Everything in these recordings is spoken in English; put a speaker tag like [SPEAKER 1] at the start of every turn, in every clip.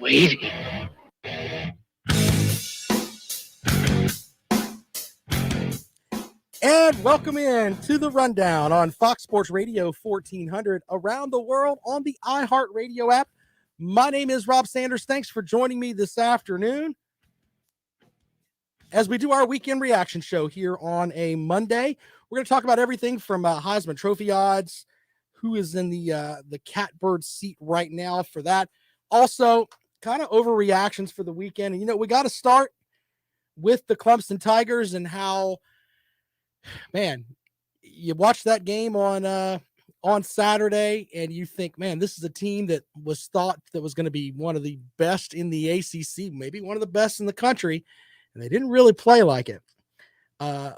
[SPEAKER 1] Waiting.
[SPEAKER 2] And welcome in to the Rundown on Fox Sports Radio 1400 around the world on the iHeartRadio app. My name is Rob Sanders. Thanks for joining me this afternoon as we do our weekend reaction show here on a Monday. We're going to talk about everything from Heisman Trophy odds, who is in the catbird seat right now for that. Also, kind of overreactions for the weekend. And, we got to start with the Clemson Tigers and how, man, you watch that game on Saturday and you think, man, this is a team that was thought that was going to be one of the best in the ACC, maybe one of the best in the country, and they didn't really play like it.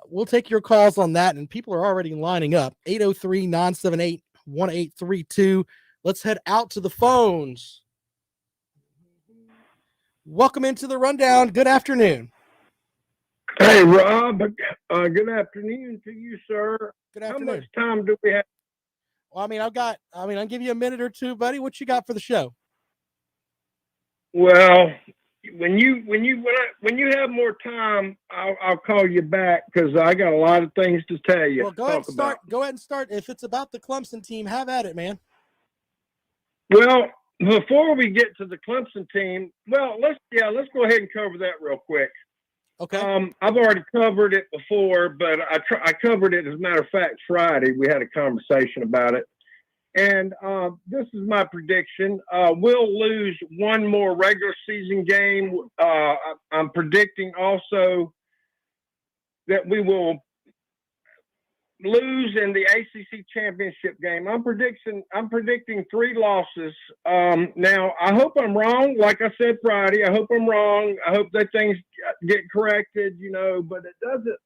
[SPEAKER 2] We'll take your calls on that, and people are already lining up. 803-978-1832. Let's head out to the phones. Welcome into the Rundown. Good afternoon.
[SPEAKER 3] Hey, Rob. Good afternoon to you, sir.
[SPEAKER 2] Good afternoon.
[SPEAKER 3] How much time do we have?
[SPEAKER 2] Well, I'll give you a minute or two, buddy. What you got for the show?
[SPEAKER 3] Well, when you have more time, I'll call you back because I got a lot of things to tell you.
[SPEAKER 2] Well, go ahead and start. If it's about the Clemson team, have at it, man.
[SPEAKER 3] Well, before we get to the Clemson team, let's go ahead and cover that real quick.
[SPEAKER 2] Okay.
[SPEAKER 3] I've already covered it before, but I covered it, as a matter of fact, Friday. We had a conversation about it. And this is my prediction. We'll lose one more regular season game. I'm predicting also that we will lose in the ACC championship game. I'm predicting 3 losses. Now, I hope I'm wrong. Like I said Friday, I hope I'm wrong. I hope that things get corrected, but it doesn't.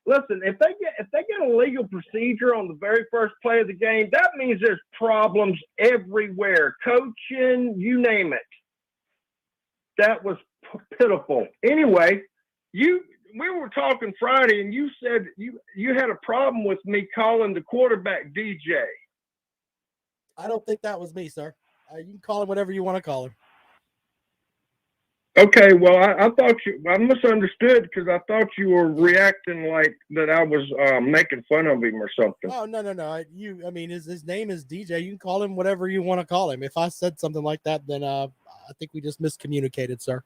[SPEAKER 3] Listen, if they get a legal procedure on the very first play of the game, that means there's problems everywhere. Coaching, you name it. That was pitiful. Anyway, we were talking Friday, and you said you had a problem with me calling the quarterback DJ.
[SPEAKER 2] I don't think that was me, sir. You can call him whatever you want to call him.
[SPEAKER 3] Okay, well, I thought I misunderstood because I thought you were reacting like that I was making fun of him or something.
[SPEAKER 2] Oh, no. His name is DJ. You can call him whatever you want to call him. If I said something like that, then I think we just miscommunicated, sir.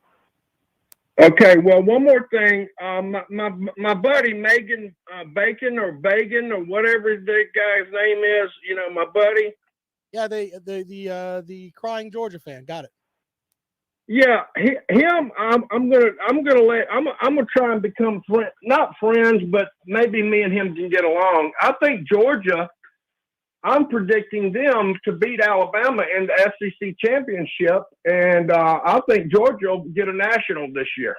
[SPEAKER 3] Okay, well, one more thing. My buddy Megan Bacon or Bagan or whatever the guy's name is, my buddy.
[SPEAKER 2] Yeah, the crying Georgia fan. Got it.
[SPEAKER 3] Yeah, him. I'm gonna try and become not friends, but maybe me and him can get along. I think Georgia. I'm predicting them to beat Alabama in the SEC championship, and I think Georgia will get a national this year.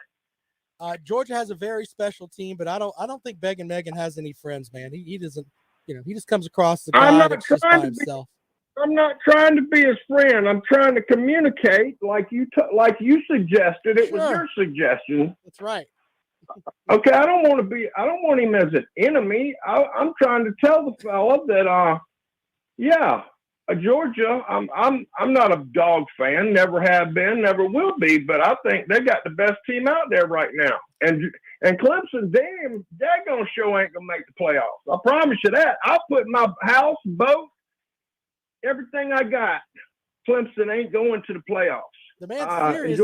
[SPEAKER 2] Georgia has a very special team, but I don't think Megan has any friends, man. He doesn't. He just comes across as a guy that's just by himself.
[SPEAKER 3] I'm not trying to be his friend. I'm trying to communicate like you suggested. It was your suggestion.
[SPEAKER 2] That's right.
[SPEAKER 3] Okay, I don't want him as an enemy. I'm trying to tell the fella that Georgia. I'm not a dog fan. Never have been. Never will be. But I think they got the best team out there right now. And Clemson, daggone show ain't gonna make the playoffs. I promise you that. I'll put my house, boat, everything I got. Clemson ain't going to the playoffs.
[SPEAKER 2] The man's serious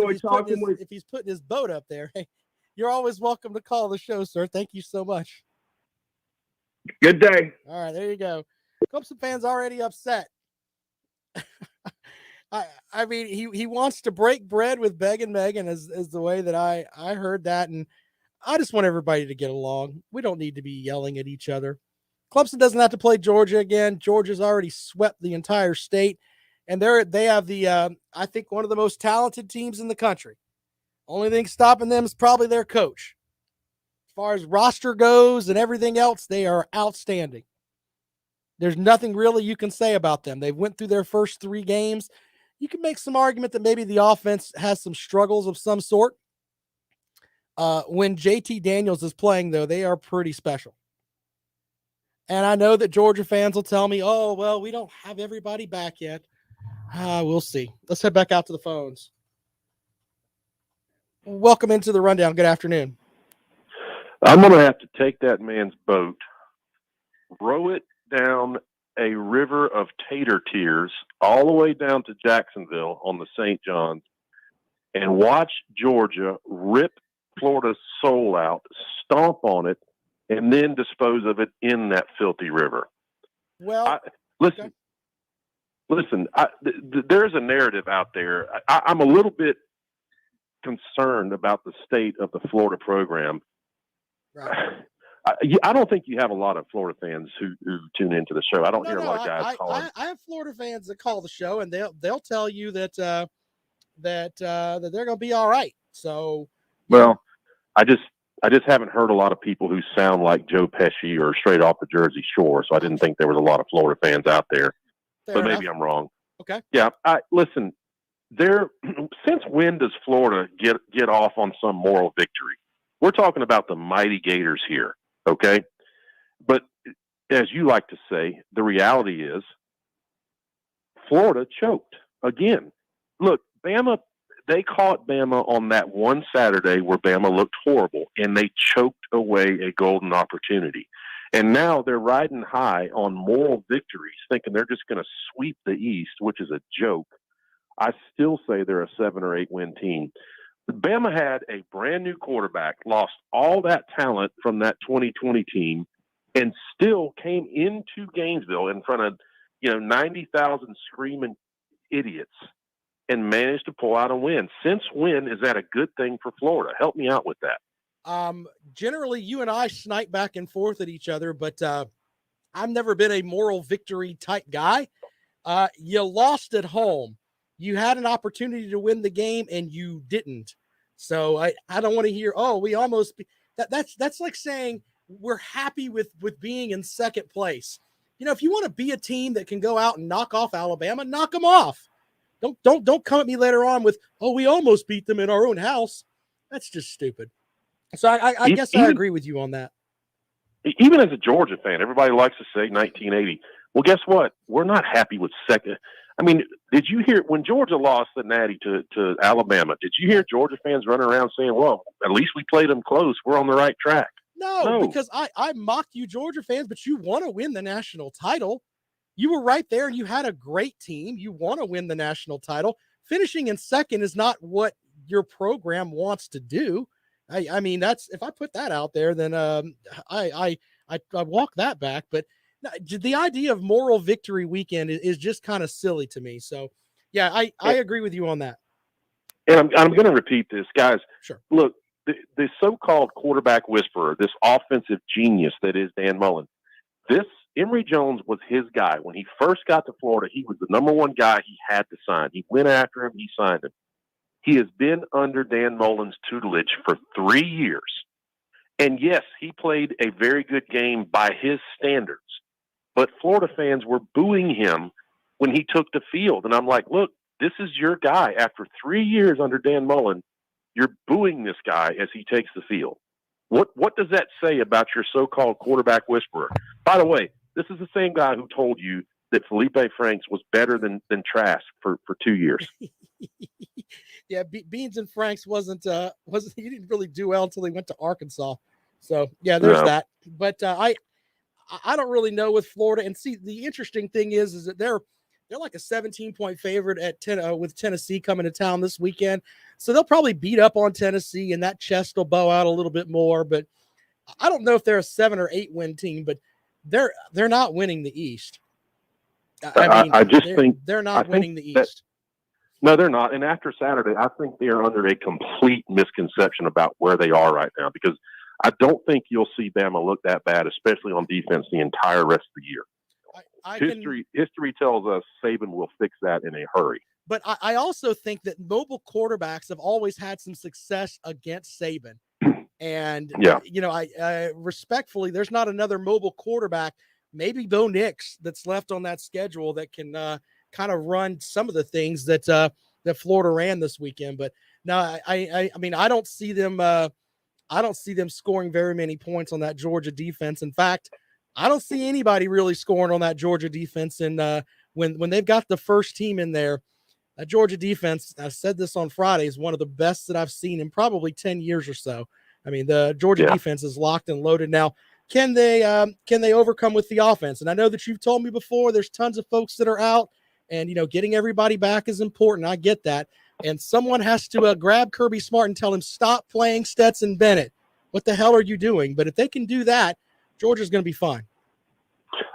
[SPEAKER 2] if he's putting his boat up there. Hey, you're always welcome to call the show, sir. Thank you so much.
[SPEAKER 3] Good day.
[SPEAKER 2] All right, there you go. Clemson fans already upset. He wants to break bread with Megan is the way that I heard that, and I just want everybody to get along. We don't need to be yelling at each other. Clemson doesn't have to play Georgia again. Georgia's already swept the entire state, and they have I think one of the most talented teams in the country. Only thing stopping them is probably their coach. As far as roster goes and everything else, they are outstanding. There's nothing really you can say about them. They went through their first 3 games. You can make some argument that maybe the offense has some struggles of some sort. When JT Daniels is playing, though, they are pretty special. And I know that Georgia fans will tell me, oh, well, we don't have everybody back yet. We'll see. Let's head back out to the phones. welcome into the rundown. Good afternoon.
[SPEAKER 1] I'm going to have to take that man's boat, row it down a river of tater tears all the way down to Jacksonville on the St. John's and watch Georgia rip Florida's soul out, stomp on it, and then dispose of it in that filthy river.
[SPEAKER 2] Well,
[SPEAKER 1] listen, there's a narrative out there. I'm a little bit concerned about the state of the Florida program.
[SPEAKER 2] right.
[SPEAKER 1] I don't think you have a lot of Florida fans who tune into the show. I don't hear a lot of guys calling.
[SPEAKER 2] I have Florida fans that call the show, and they'll tell you that that they're going to be all right. So,
[SPEAKER 1] well, I just haven't heard a lot of people who sound like Joe Pesci or straight off the Jersey Shore. So I didn't think there was a lot of Florida fans out there. But maybe I'm wrong.
[SPEAKER 2] Okay.
[SPEAKER 1] Yeah. Listen. Since when does Florida get off on some moral victory? We're talking about the mighty Gators here. Okay. But as you like to say, the reality is Florida choked again. Look, Bama, they caught Bama on that one Saturday where Bama looked horrible, and they choked away a golden opportunity. And now they're riding high on moral victories, thinking they're just going to sweep the East, which is a joke. I still say they're a 7 or 8 win team. Bama had a brand new quarterback, lost all that talent from that 2020 team, and still came into Gainesville in front of 90,000 screaming idiots and managed to pull out a win. Since when is that a good thing for Florida? Help me out with that.
[SPEAKER 2] Generally, you and I snipe back and forth at each other, but I've never been a moral victory type guy. You lost at home. You had an opportunity to win the game and you didn't. So I don't want to hear, oh, we almost that's like saying we're happy with being in second place. If you want to be a team that can go out and knock off Alabama, knock them off. Don't come at me later on with, oh, we almost beat them in our own house. That's just stupid. So I guess I agree with you on that.
[SPEAKER 1] Even as a Georgia fan, everybody likes to say 1980. Well, guess what? We're not happy with second. I mean, did you hear when Georgia lost the Natty to Alabama? Did you hear Georgia fans running around saying, well, at least we played them close. We're on the right track.
[SPEAKER 2] No, because I mocked you Georgia fans, but you want to win the national title. You were right there and you had a great team. You want to win the national title. Finishing in second is not what your program wants to do. I mean, that's, if I put that out there, then I walk that back. But the idea of moral victory weekend is just kind of silly to me. So, yeah, I agree with you on that.
[SPEAKER 1] And I'm going to repeat this, guys.
[SPEAKER 2] Sure.
[SPEAKER 1] Look, the so-called quarterback whisperer, this offensive genius that is Dan Mullen, Emory Jones was his guy. When he first got to Florida, he was the number one guy he had to sign. He went after him. He signed him. He has been under Dan Mullen's tutelage for 3 years. And yes, he played a very good game by his standards. But Florida fans were booing him when he took the field. And I'm like, look, this is your guy. After 3 years under Dan Mullen, you're booing this guy as he takes the field. What does that say about your so-called quarterback whisperer? By the way, this is the same guy who told you that Felipe Franks was better than Trask for 2 years.
[SPEAKER 2] Yeah, Beans and Franks wasn't he didn't really do well until he went to Arkansas. So yeah, there's that. But I don't really know with Florida. And see, the interesting thing is that they're like a 17-point favorite at 10 with Tennessee coming to town this weekend. So they'll probably beat up on Tennessee, and that chest will bow out a little bit more. But I don't know if they're a 7 or 8 win team, but they're not winning the East.
[SPEAKER 1] I just think
[SPEAKER 2] they're not winning the East.
[SPEAKER 1] No, they're not. And after Saturday, I think they are under a complete misconception about where they are right now, because I don't think you'll see Bama look that bad, especially on defense, the entire rest of the year. History tells us Saban will fix that in a hurry.
[SPEAKER 2] But I also think that mobile quarterbacks have always had some success against Saban. And, I respectfully, there's not another mobile quarterback, maybe Bo Nix, that's left on that schedule that can kind of run some of the things that Florida ran this weekend. But no, I mean, I don't see them scoring very many points on that Georgia defense. In fact, I don't see anybody really scoring on that Georgia defense. And when they've got the first team in there, That Georgia defense, I said this on Friday, is one of the best that I've seen in probably 10 years or so. I mean, the Georgia defense is locked and loaded. Now, can they overcome with the offense? And I know that you've told me before there's tons of folks that are out, and, getting everybody back is important. I get that. And someone has to grab Kirby Smart and tell him, stop playing Stetson Bennett. What the hell are you doing? But if they can do that, Georgia's going to be fine.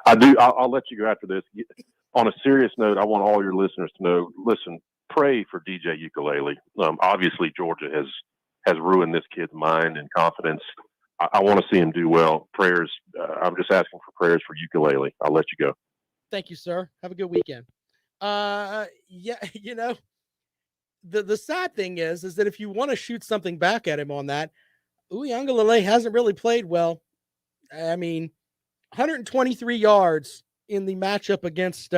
[SPEAKER 1] I do. I'll let you go after this. On a serious note, I want all your listeners to know, listen, pray for DJ Ukulele. Obviously, Georgia has ruined this kid's mind and confidence. I want to see him do well. Prayers. I'm just asking for prayers for Ukulele. I'll let you go.
[SPEAKER 2] Thank you, sir. Have a good weekend. The sad thing is that if you want to shoot something back at him on that, Uiagalelei hasn't really played well. I mean, 123 yards in the matchup against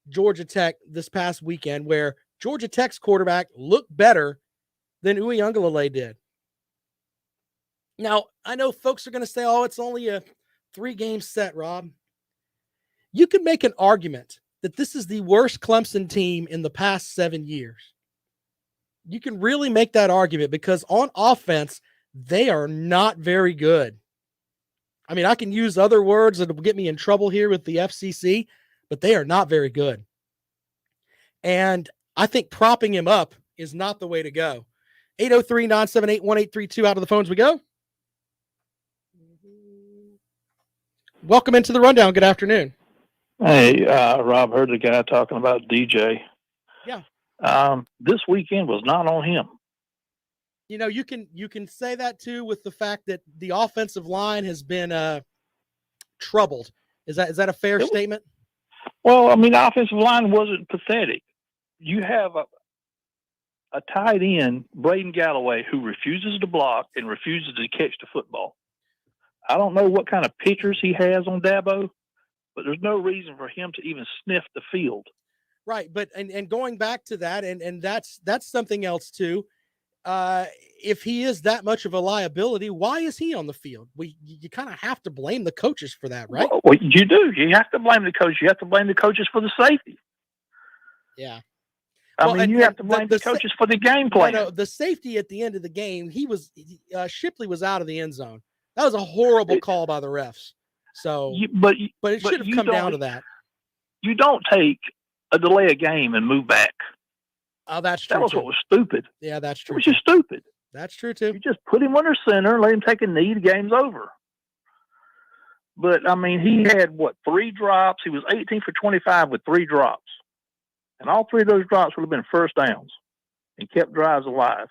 [SPEAKER 2] Georgia Tech this past weekend, where Georgia Tech's quarterback looked better than Uiagalelei did. Now, I know folks are going to say, oh, it's only a 3-game set, Rob. You can make an argument that this is the worst Clemson team in the past 7 years. You can really make that argument because on offense, they are not very good. I mean, I can use other words that will get me in trouble here with the FCC, but they are not very good. And I think propping him up is not the way to go. 803-978-1832 out of the phones we go. Welcome into the rundown. Good afternoon.
[SPEAKER 4] Hey, Rob, heard the guy talking about DJ.
[SPEAKER 2] Yeah.
[SPEAKER 4] This weekend was not on him.
[SPEAKER 2] You can say that too with the fact that the offensive line has been troubled. Is that a fair statement?
[SPEAKER 4] Well, I mean, the offensive line wasn't pathetic. You have a tight end, Braden Galloway, who refuses to block and refuses to catch the football. I don't know what kind of pictures he has on Dabo, but there's no reason for him to even sniff the field.
[SPEAKER 2] Right, but and going back to that, and that's something else too. If he is that much of a liability, why is he on the field? You kind of have to blame the coaches for that, right?
[SPEAKER 4] Well, you do. You have to blame the coach. You have to blame the coaches for the safety.
[SPEAKER 2] Yeah.
[SPEAKER 4] I mean, you have to blame the coaches for the game plan.
[SPEAKER 2] No, the safety at the end of the game, Shipley was out of the end zone. That was a horrible call by the refs. So, but it should have come down to that.
[SPEAKER 4] You don't take a delay a game and move back.
[SPEAKER 2] Oh, that's true.
[SPEAKER 4] That was what was stupid.
[SPEAKER 2] Yeah, that's true.
[SPEAKER 4] It was just stupid.
[SPEAKER 2] That's true too.
[SPEAKER 4] You just put him under center, let him take a knee, the game's over. But I mean, he had 3 drops? He was 18 for 25 with 3 drops. And all 3 of those drops would have been first downs and kept drives alive.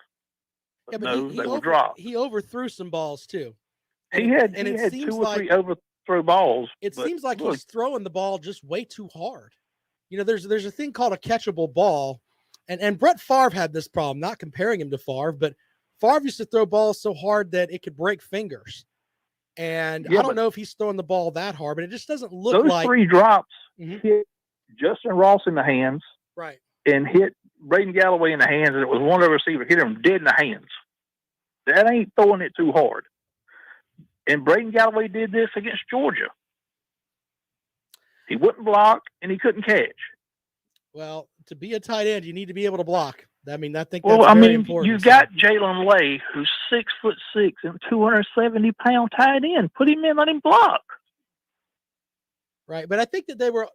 [SPEAKER 4] But no, they were dropped.
[SPEAKER 2] He overthrew some balls too.
[SPEAKER 4] He had 2 or 3 overthrow balls.
[SPEAKER 2] It seems like he's throwing the ball just way too hard. There's a thing called a catchable ball. And Brett Favre had this problem, not comparing him to Favre, but Favre used to throw balls so hard that it could break fingers. And I don't know if he's throwing the ball that hard, but it just doesn't look like.
[SPEAKER 4] Those 3 drops hit Justin Ross in the hands.
[SPEAKER 2] Right.
[SPEAKER 4] And hit Braden Galloway in the hands, and it was one of the receivers hit him dead in the hands. That ain't throwing it too hard. And Braden Galloway did this against Georgia. He wouldn't block, and he couldn't catch.
[SPEAKER 2] Well, to be a tight end, you need to be able to block. I mean, I think
[SPEAKER 4] that's
[SPEAKER 2] very important.
[SPEAKER 4] You got Jalen Lay, who's 6'6" and 270-pound tight end. Put him in, let him block.
[SPEAKER 2] Right, but I think that they were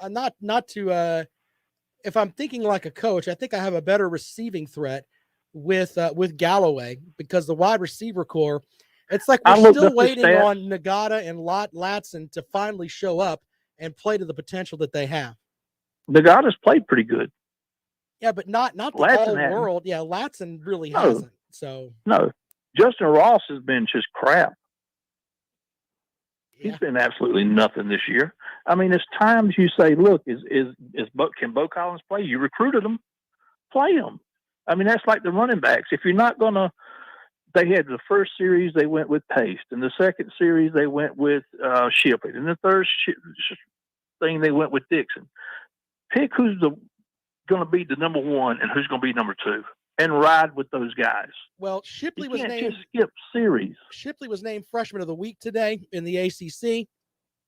[SPEAKER 2] not to. If I'm thinking like a coach, I think I have a better receiving threat with Galloway because the wide receiver core. It's like we're still waiting on Nagata and Latson to finally show up and play to the potential that they have.
[SPEAKER 4] Nagata's played pretty good.
[SPEAKER 2] Yeah, but not the whole world. Yeah, Latson really hasn't. So
[SPEAKER 4] no, Justin Ross has been just crap. Yeah. He's been absolutely nothing this year. I mean, it's times you say, "Look, can Bo Collins play?" You recruited him, play him. I mean, that's like the running backs. If you're not gonna, they had the first series they went with Pace, and the second series they went with Shipley, and the third thing they went with Dixon. Pick who's going to be the number 1 and who's going to be number 2, and ride with those guys.
[SPEAKER 2] Well, Shipley was named.
[SPEAKER 4] Just skip series.
[SPEAKER 2] Shipley was named Freshman of the Week today in the ACC,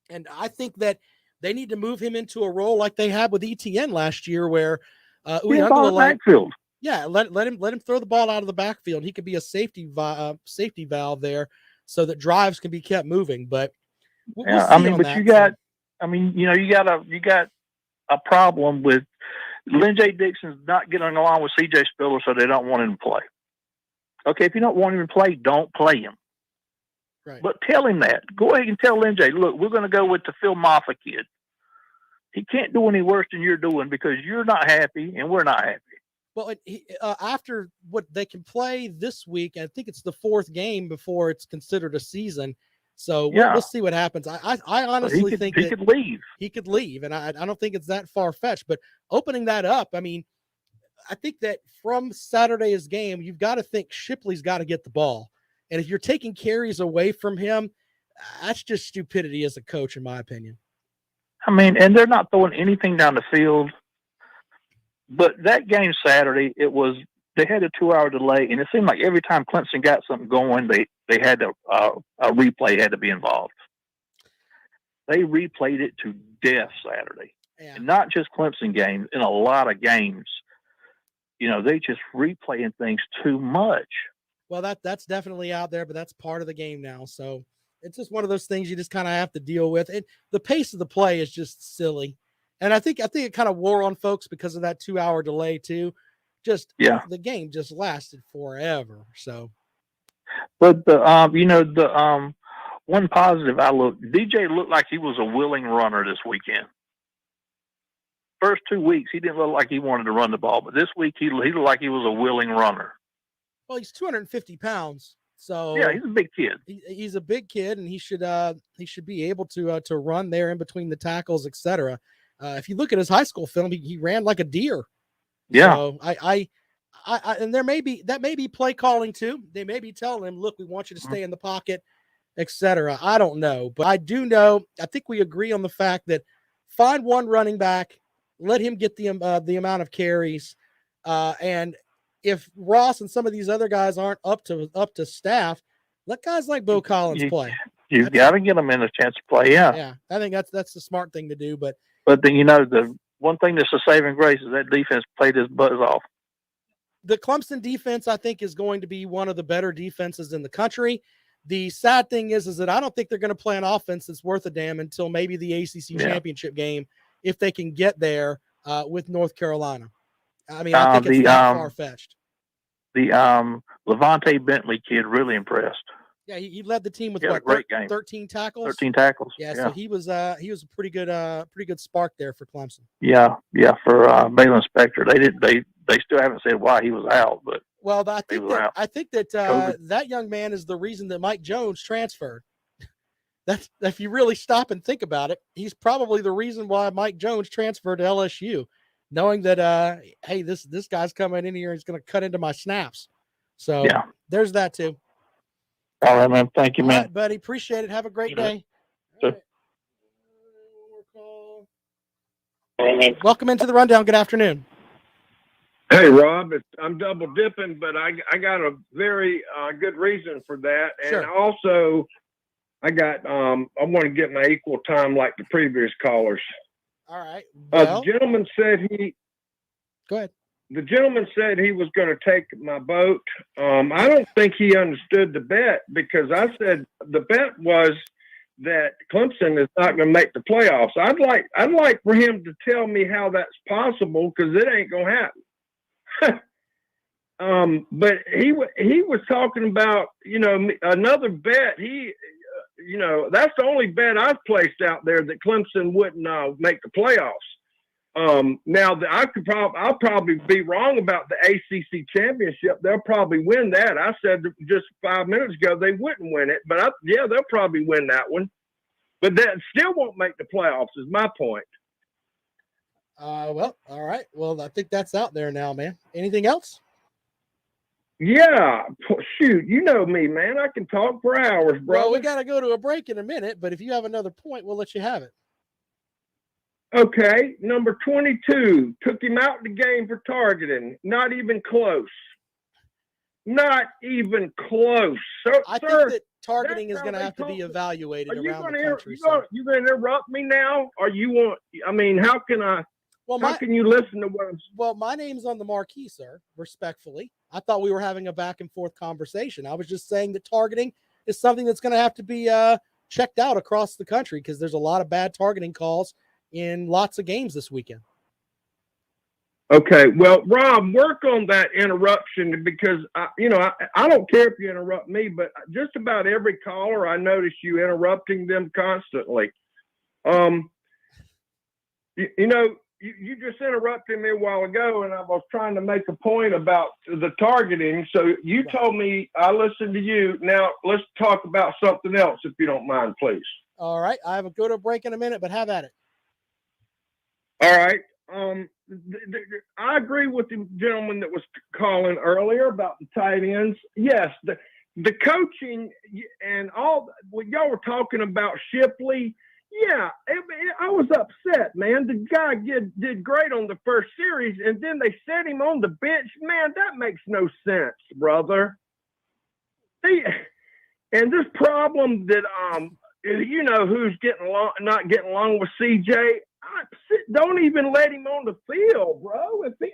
[SPEAKER 2] and I think that They need to move him into a role like they had with ETN last year, where
[SPEAKER 4] backfield.
[SPEAKER 2] Yeah, let him throw the ball out of the backfield. He could be a safety valve there, so that drives can be kept moving. But we'll see on that.
[SPEAKER 4] You got a problem with Lynn J. Dixon's not getting along with CJ Spiller, so they don't want him to play. Okay, if you don't want him to play, don't play him.
[SPEAKER 2] Right.
[SPEAKER 4] But tell him that. Go ahead and tell Lynn J., look, we're going to go with the Phil Moffa kid. He can't do any worse than you're doing because you're not happy and we're not happy.
[SPEAKER 2] Well, after what they can play this week, I think it's the 4th game before it's considered a season. So we'll see what happens. I honestly think
[SPEAKER 4] he could leave.
[SPEAKER 2] He could leave, and I don't think it's that far-fetched. But opening that up, I mean, I think that from Saturday's game, you've got to think Shipley's got to get the ball. And if you're taking carries away from him, that's just stupidity as a coach, in my opinion.
[SPEAKER 4] I mean, and they're not throwing anything down the field. But that game Saturday, they had a 2-hour delay, and it seemed like every time Clemson got something going, they had a replay had to be involved. They replayed it to death Saturday, and not just Clemson games. In a lot of games, they just replaying things too much.
[SPEAKER 2] Well, that's definitely out there, but that's part of the game now. So it's just one of those things you just kind of have to deal with. And the pace of the play is just silly. And I think it kind of wore on folks because of that 2-hour delay too. The game just lasted forever. So,
[SPEAKER 4] but one positive DJ looked like he was a willing runner this weekend. First 2 weeks, he didn't look like he wanted to run the ball, but this week he looked like he was a willing runner.
[SPEAKER 2] Well, he's 250 pounds. So
[SPEAKER 4] yeah, he's a big kid.
[SPEAKER 2] He's a big kid, and he should be able to run there in between the tackles, etc. If you look at his high school film, he ran like a deer.
[SPEAKER 4] Yeah.
[SPEAKER 2] So I and that may be play calling too. They may be telling him, look, we want you to stay in the pocket, etc. I don't know, but I do know. I think we agree on the fact that find one running back, let him get the amount of carries, and if Ross and some of these other guys aren't up to staff, let guys like Bo Collins play.
[SPEAKER 4] You've got to get them in a chance to play.
[SPEAKER 2] Yeah. I think that's the smart thing to do. But
[SPEAKER 4] the one thing that's a saving grace is that defense played his buzz off.
[SPEAKER 2] The Clemson defense, I think, is going to be one of the better defenses in the country. The sad thing is that I don't think they're going to play an offense that's worth a damn until maybe the ACC championship game, if they can get there with North Carolina. I mean, I think it's not far-fetched.
[SPEAKER 4] The Levante Bentley kid really impressed.
[SPEAKER 2] Yeah, he led the team with
[SPEAKER 4] a great game.
[SPEAKER 2] 13 tackles.
[SPEAKER 4] 13 tackles.
[SPEAKER 2] Yeah, so he was a pretty good spark there for Clemson.
[SPEAKER 4] Yeah, for Balin Spector. They still haven't said why he was out, but
[SPEAKER 2] I think that that young man is the reason that Mike Jones transferred. That's, if you really stop and think about it, he's probably the reason why Mike Jones transferred to LSU, knowing that hey, this guy's coming in here and he's going to cut into my snaps. So there's that too.
[SPEAKER 4] All right, man. Thank you, man.
[SPEAKER 2] All right, buddy. Appreciate it. Have a great day.
[SPEAKER 4] Sure.
[SPEAKER 2] Right. Welcome into the rundown. Good afternoon.
[SPEAKER 3] Hey, Rob. I'm double dipping, but I got a very good reason for that. And also, I want to get my equal time like the previous callers.
[SPEAKER 2] All right.
[SPEAKER 3] The gentleman said
[SPEAKER 2] Go ahead.
[SPEAKER 3] The gentleman said he was going to take my boat. I don't think he understood the bet, because I said the bet was that Clemson is not going to make the playoffs. I'd like for him to tell me how that's possible, because it ain't going to happen. But he was talking about, another bet. That's the only bet I've placed out there, that Clemson wouldn't make the playoffs. Now I'll probably be wrong about the ACC championship. They'll probably win that. I said just 5 minutes ago they wouldn't win it, but they'll probably win that one. But that still won't make the playoffs, is my point.
[SPEAKER 2] Well, all right. Well, I think that's out there now, man. Anything else?
[SPEAKER 3] Yeah. Shoot, you know me, man. I can talk for hours, bro.
[SPEAKER 2] Well, we got to go to a break in a minute, but if you have another point, we'll let you have it.
[SPEAKER 3] Okay, number 22, took him out of the game for targeting. Not even close. Not even close. So,
[SPEAKER 2] I
[SPEAKER 3] sir,
[SPEAKER 2] think that targeting is
[SPEAKER 3] that's
[SPEAKER 2] going to
[SPEAKER 3] how
[SPEAKER 2] have to
[SPEAKER 3] they
[SPEAKER 2] be
[SPEAKER 3] talk.
[SPEAKER 2] evaluated
[SPEAKER 3] Are you
[SPEAKER 2] around
[SPEAKER 3] going
[SPEAKER 2] the
[SPEAKER 3] to
[SPEAKER 2] country. So.
[SPEAKER 3] you going to interrupt me now, or you want? I mean, how can I?
[SPEAKER 2] Well,
[SPEAKER 3] How can you listen to what I'm?
[SPEAKER 2] Well, my name's on the marquee, sir. Respectfully, I thought we were having a back and forth conversation. I was just saying that targeting is something that's going to have to be checked out across the country because there's a lot of bad targeting calls in lots of games this weekend.
[SPEAKER 3] Okay, well, Rob, work on that interruption because I don't care if you interrupt me, but just about every caller I notice you interrupting them constantly. You just interrupted me a while ago, and I was trying to make a point about the targeting. So you told me I listened to you. Now let's talk about something else, if you don't mind, please.
[SPEAKER 2] All right, I have a go to break in a minute, but have at it.
[SPEAKER 3] All right. I agree with the gentleman that was calling earlier about the tight ends. Yes, the coaching and all what y'all were talking about Shipley. Yeah, I was upset, man. The guy did great on the first series, and then they set him on the bench. Man, that makes no sense, brother. And this problem that who's not getting along with CJ. Don't even let him on the field, bro. If he's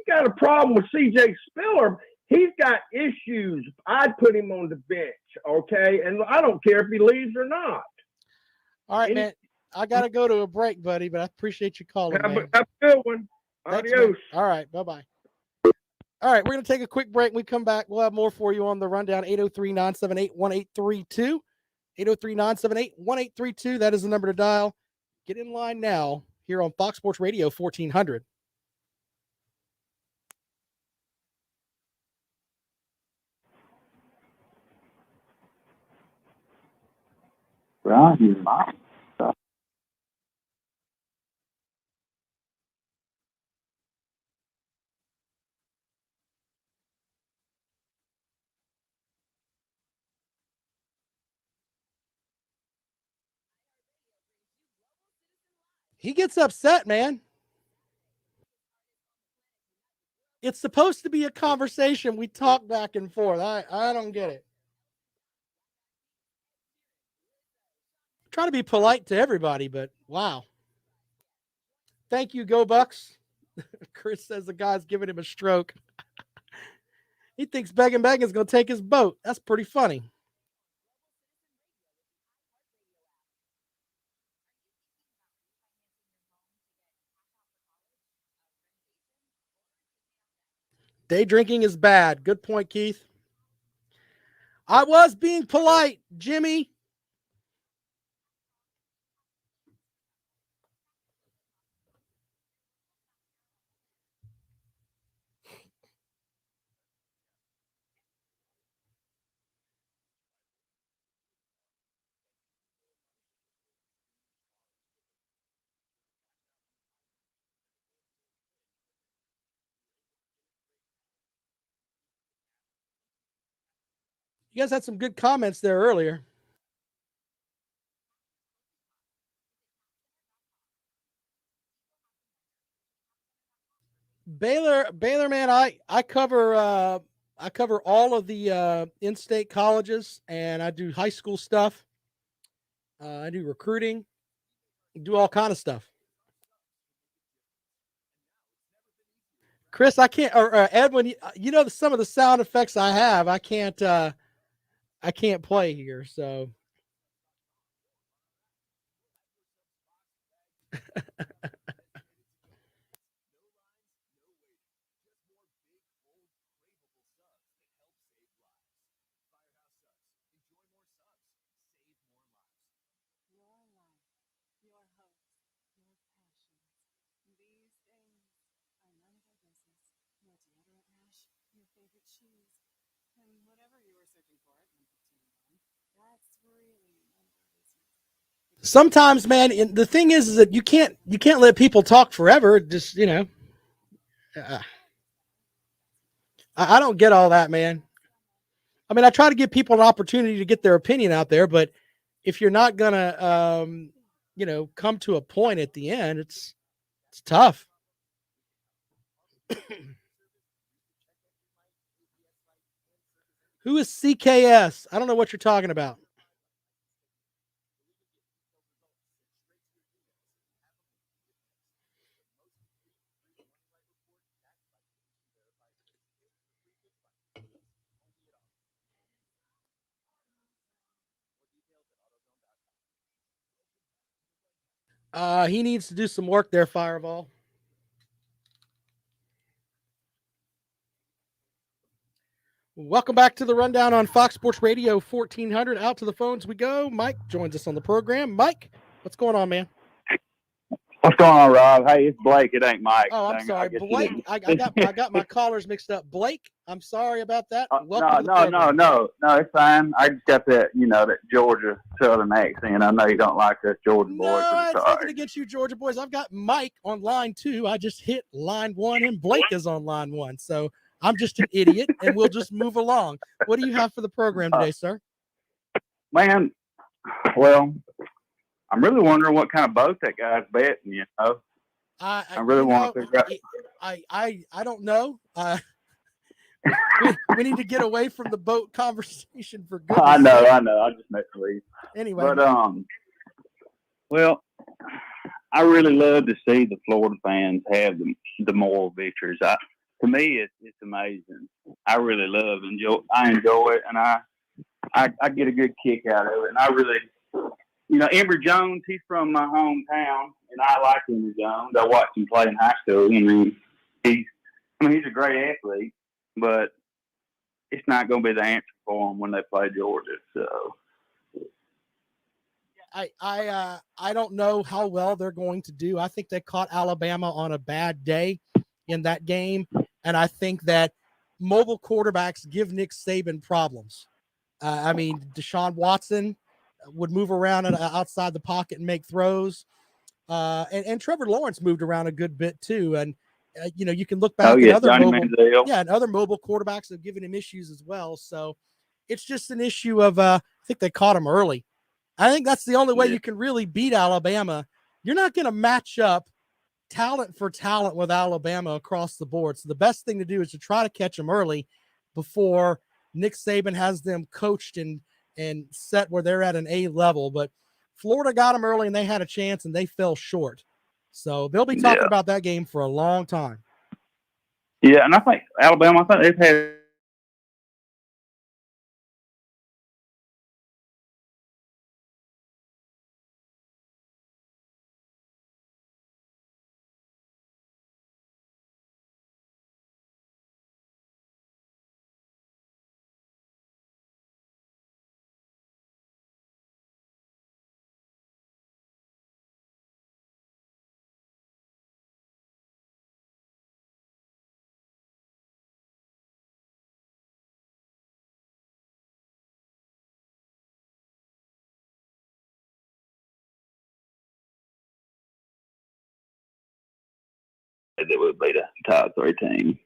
[SPEAKER 3] got a problem with CJ Spiller, he's got issues. I'd put him on the bench, okay? And I don't care if he leaves or not.
[SPEAKER 2] All right, man. I got to go to a break, buddy, but I appreciate you calling, man.
[SPEAKER 3] Have a good one.
[SPEAKER 2] Thanks,
[SPEAKER 3] Adios.
[SPEAKER 2] man. All right, bye-bye. All right, we're going to take a quick break. When we come back, we'll have more for you on the rundown. 803-978-1832. 803-978-1832. That is the number to dial. Get in line now here on Fox Sports Radio 1400. He gets upset, man. It's supposed to be a conversation. We talk back and forth. I don't get it. Try to be polite to everybody, but wow. Thank you, Go Bucks. Chris says the guy's giving him a stroke. He thinks Beggin' is going to take his boat. That's pretty funny. Day drinking is bad. Good point, Keith. I was being polite, Jimmy. You guys had some good comments there earlier. Baylor, man, I cover all of the in-state colleges, and I do high school stuff. I do recruiting, do all kind of stuff. Chris, I can't, or Edwin, some of the sound effects I have, I can't play here. So. Sometimes, man, the thing is that you can't let people talk forever. Just I don't get all that, man. I mean, I try to give people an opportunity to get their opinion out there, but if you're not gonna, come to a point at the end, it's tough. Who is CKS? I don't know what you're talking about. He needs to do some work there, Fireball. Welcome back to the Rundown on Fox Sports Radio 1400. Out to the phones we go. Mike joins us on the program. Mike, what's going on, man?
[SPEAKER 5] What's going on, Rob? Hey, it's Blake. It ain't Mike.
[SPEAKER 2] Oh, I'm
[SPEAKER 5] Dang,
[SPEAKER 2] sorry, Blake. I got my callers mixed up. Blake, I'm sorry about that.
[SPEAKER 5] No, it's fine. I just got that, that Georgia Southern accent. I know you don't like us Georgia boys.
[SPEAKER 2] No, it's nothing against you, Georgia boys. I've got Mike on line 2. I just hit line 1, and Blake is on line 1. So I'm just an idiot, and we'll just move along. What do you have for the program today, sir?
[SPEAKER 5] Man, well, I'm really wondering what kind of boat that guy's betting, I really want to figure out.
[SPEAKER 2] I don't know. We need to get away from the boat conversation for good.
[SPEAKER 5] I know. I just messed with you.
[SPEAKER 2] Anyway.
[SPEAKER 5] But, well, I really love to see the Florida fans have the moral victories. To me, it's amazing. I really I enjoy it, and I get a good kick out of it. And I really, Emory Jones, he's from my hometown, and I like Emory Jones. I watched him play in high school. I mean, he's a great athlete, but it's not going to be the answer for him when they play Georgia. So,
[SPEAKER 2] I don't know how well they're going to do. I think they caught Alabama on a bad day in that game, and I think that mobile quarterbacks give Nick Saban problems. Deshaun Watson would move around outside the pocket and make throws. And Trevor Lawrence moved around a good bit too. And, you can look back at other mobile quarterbacks have given him issues as well. So it's just an issue of, I think they caught him early. I think that's the only way you can really beat Alabama. You're not going to match up talent for talent with Alabama across the board. So the best thing to do is to try to catch them early before Nick Saban has them coached and set where they're at an A level. But Florida got them early and they had a chance and they fell short. So they'll be talking about that game for a long time.
[SPEAKER 5] Yeah, and I think Alabama, they've had that would be the top 3 team.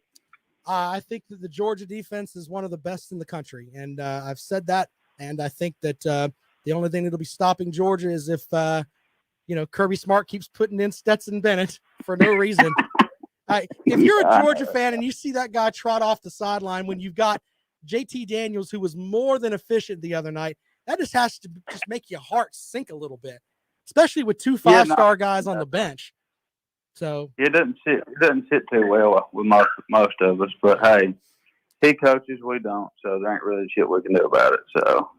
[SPEAKER 2] I think that the Georgia defense is one of the best in the country, and I've said that. And I think that the only thing that'll be stopping Georgia is if Kirby Smart keeps putting in Stetson Bennett for no reason. If you're a Georgia fan and you see that guy trot off the sideline when you've got JT Daniels, who was more than efficient the other night, that just has to just make your heart sink a little bit, especially with 2 5-star guys on the bench. So
[SPEAKER 5] it doesn't sit too well with most of us. But hey, he coaches, we don't, so there ain't really shit we can do about it. So,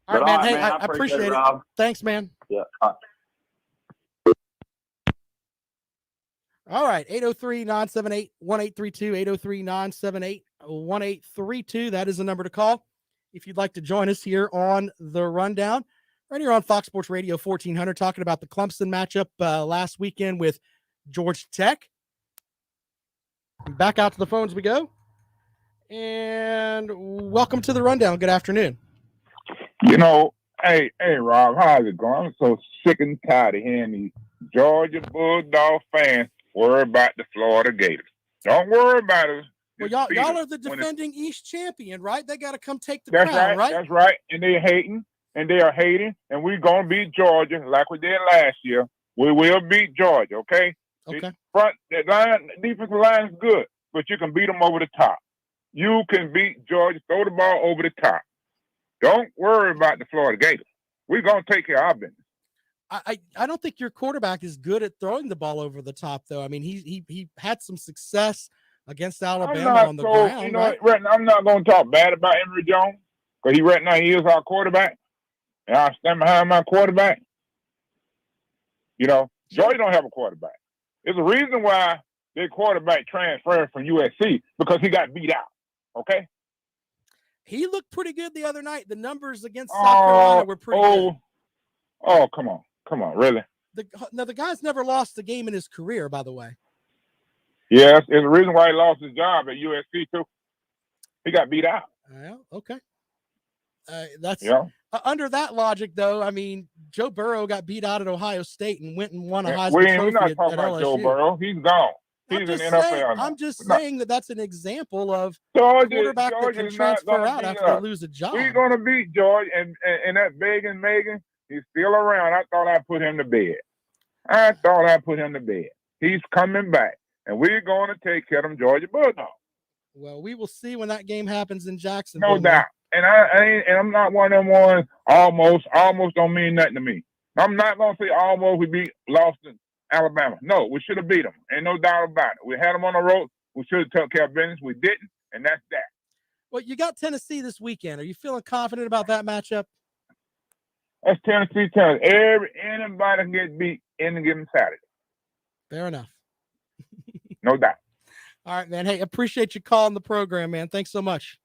[SPEAKER 2] all right, man. Hey, I appreciate it. Rob. Thanks, man.
[SPEAKER 5] Yeah.
[SPEAKER 2] All right, 803-978-1832, 803-978-1832. That is the number to call if you'd like to join us here on the Rundown. Right here on Fox Sports Radio 1400, talking about the Clemson matchup last weekend with Georgia Tech. Back out to the phones we go. And welcome to the Rundown. Good afternoon.
[SPEAKER 6] Hey, Rob, how's it going? I'm so sick and tired of hearing these Georgia Bulldog fans worry about the Florida Gators. Don't worry about it.
[SPEAKER 2] Well, y'all are the defending East champion, right? They got to come take the crown, right?
[SPEAKER 6] That's right. And they're hating. And we're going to beat Georgia like we did last year. We will beat Georgia, okay?
[SPEAKER 2] Okay.
[SPEAKER 6] The defensive line is good, but you can beat them over the top. you can beat Georgia. Throw the ball over the top. Don't worry about the Florida Gators. We're going to take care of our business.
[SPEAKER 2] I don't think your quarterback is good at throwing the ball over the top, though. I mean, he had some success against Alabama on the ground.
[SPEAKER 6] You know, right now, I'm not going to talk bad about Emory Jones because right now he is our quarterback, and I stand behind my quarterback. You know, Georgia don't have a quarterback. There's a reason why their quarterback transferred from USC because he got beat out. Okay.
[SPEAKER 2] He looked pretty good the other night. The numbers against South Carolina were pretty good.
[SPEAKER 6] Oh, come on, really?
[SPEAKER 2] The guy's never lost a game in his career, by the way.
[SPEAKER 6] Yes, there's a reason why he lost his job at USC too. He got beat out.
[SPEAKER 2] Well, okay. That's
[SPEAKER 6] yeah.
[SPEAKER 2] Under that logic, though. I mean, Joe Burrow got beat out at Ohio State and went and won a Heisman
[SPEAKER 6] We're
[SPEAKER 2] Trophy
[SPEAKER 6] not
[SPEAKER 2] at
[SPEAKER 6] talking about
[SPEAKER 2] LSU.
[SPEAKER 6] Joe Burrow. He's gone. He's in the NFL now.
[SPEAKER 2] I'm just saying that's an example of quarterback that can
[SPEAKER 6] is
[SPEAKER 2] transfer out after they lose a job.
[SPEAKER 6] We're going to beat Georgia, and that Megan, he's still around. I thought I put him to bed. He's coming back, and we're going to take care of them Georgia Bulldogs.
[SPEAKER 2] Well, we will see when that game happens in Jacksonville.
[SPEAKER 6] No doubt. And I'm not one of them ones. Almost don't mean nothing to me. I'm not going to say almost we lost in Alabama. No, we should have beat them. Ain't no doubt about it. We had them on the road. We should have took care of business. We didn't, and that's that.
[SPEAKER 2] Well, you got Tennessee this weekend. Are you feeling confident about that matchup?
[SPEAKER 6] That's Tennessee. Anybody can get beat any given Saturday.
[SPEAKER 2] Fair enough.
[SPEAKER 6] No doubt.
[SPEAKER 2] All right, man. Hey, appreciate you calling the program, man. Thanks so much.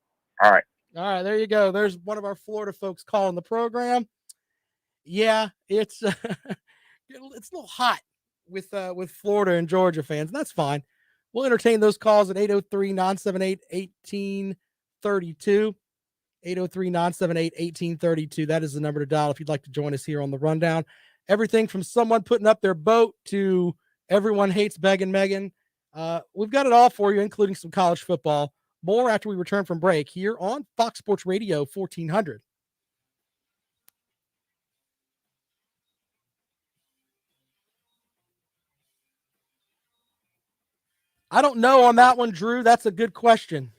[SPEAKER 6] All right.
[SPEAKER 2] There you go. There's one of our Florida folks calling the program. Yeah, it's it's a little hot with Florida and Georgia fans, and that's fine. We'll entertain those calls at 803-978-1832. 803-978-1832. That is the number to dial if you'd like to join us here on the rundown. Everything from someone putting up their boat to everyone hates Beggin' Megan. We've got it all for you, including some college football. More after we return from break here on Fox Sports Radio 1400. I don't know on that one, Drew. That's a good question.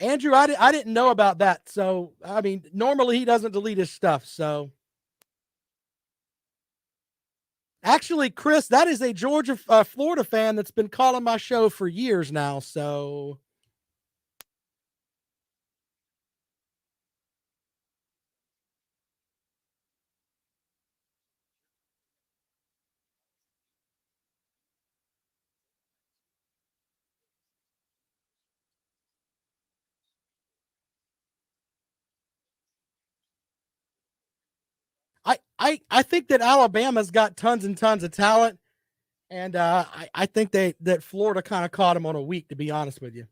[SPEAKER 2] Andrew, I didn't know about that. So, I mean, normally he doesn't delete his stuff. So, actually, Chris, that is a Florida fan that's been calling my show for years now. So, I think that Alabama's got tons and tons of talent, and I think that Florida kind of caught him on a week, to be honest with you.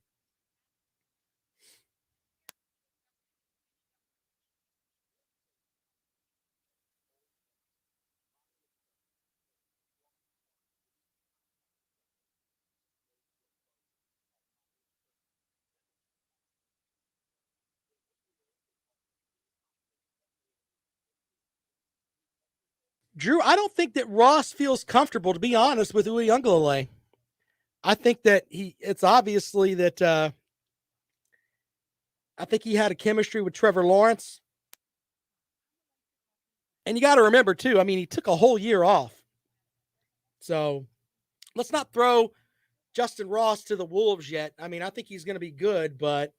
[SPEAKER 2] Drew, I don't think that Ross feels comfortable, to be honest, with Uyunglele. I think that it's obviously that I think he had a chemistry with Trevor Lawrence. And you got to remember, too, I mean, he took a whole year off. So let's not throw Justin Ross to the wolves yet. I mean, I think he's going to be good, but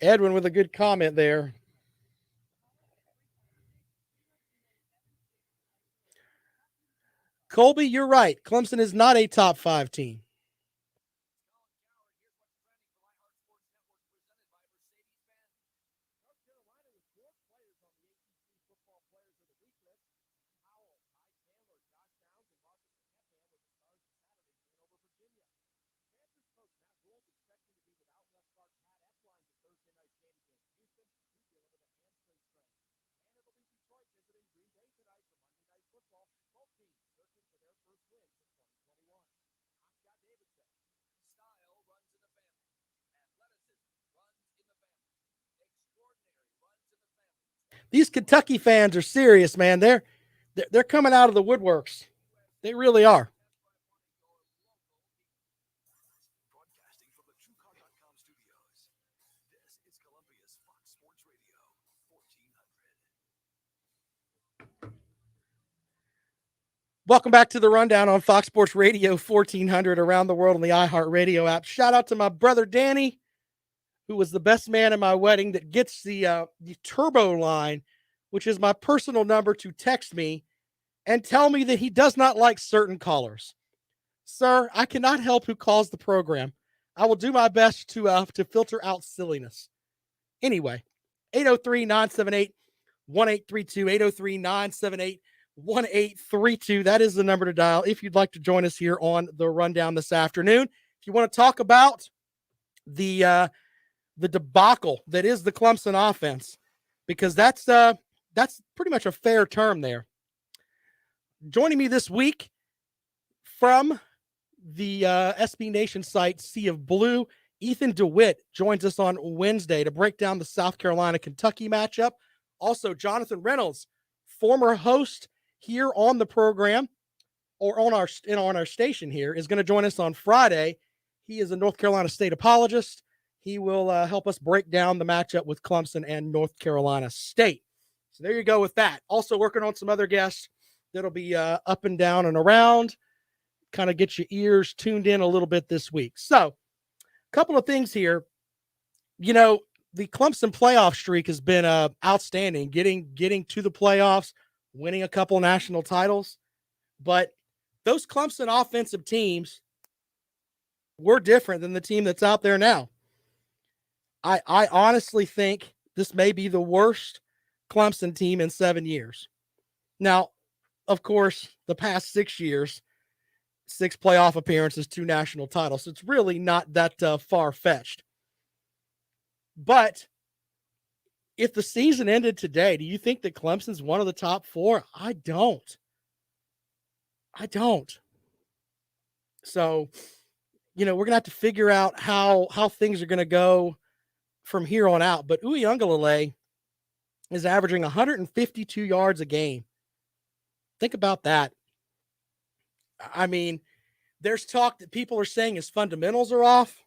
[SPEAKER 2] Edwin with a good comment there. Colby, you're right. Clemson is not a top 5 team. These Kentucky fans are serious, man. They're coming out of the woodworks. They really are.
[SPEAKER 7] Broadcasting from the TrueCar.com studios. This is Columbia's Fox Sports Radio 1400.
[SPEAKER 2] Welcome back to the Rundown on Fox Sports Radio 1400 around the world on the iHeartRadio app. Shout out to my brother Danny, who was the best man in my wedding, that gets the turbo line, which is my personal number to text me and tell me that he does not like certain callers. Sir, I cannot help who calls the program. I will do my best to filter out silliness. Anyway, 803-978-1832, 803-978-1832. That is the number to dial if you'd like to join us here on the Rundown this afternoon. If you want to talk about the debacle that is the Clemson offense, because that's pretty much a fair term there. Joining me this week from the SB Nation site Sea of Blue, Ethan DeWitt joins us on Wednesday to break down the South Carolina-Kentucky matchup. Also, Jonathan Reynolds, former host here on the program or on our station here, is going to join us on Friday. He is a North Carolina State apologist. He will help us break down the matchup with Clemson and North Carolina State. So there you go with that. Also working on some other guests that'll be up and down and around, kind of get your ears tuned in a little bit this week. So a couple of things here. You know, the Clemson playoff streak has been outstanding, getting to the playoffs, winning a couple national titles. But those Clemson offensive teams were different than the team that's out there now. I honestly think this may be the worst Clemson team in 7 years. Now, of course, the past 6 years, 6 playoff appearances, 2 national titles. So it's really not that far-fetched. But if the season ended today, do you think that Clemson's one of the top 4? I don't. So, you know, we're going to have to figure out how things are going to go from here on out. But Uiagalelei is averaging 152 yards a game. Think about that. I mean, there's talk that people are saying his fundamentals are off.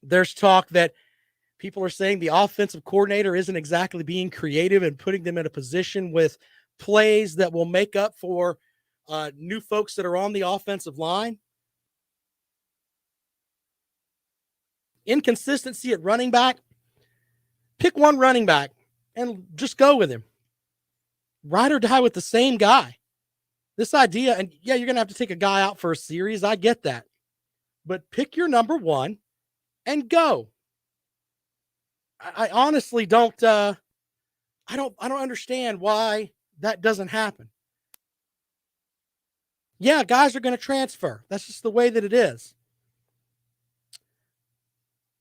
[SPEAKER 2] There's talk that people are saying the offensive coordinator isn't exactly being creative and putting them in a position with plays that will make up for new folks that are on the offensive line. Inconsistency at running back. Pick one running back and just go with him. Ride or die with the same guy. This idea, and yeah, you're going to have to take a guy out for a series. I get that. But pick your number one and go. I honestly don't I don't understand why that doesn't happen. Yeah, guys are going to transfer. That's just the way that it is.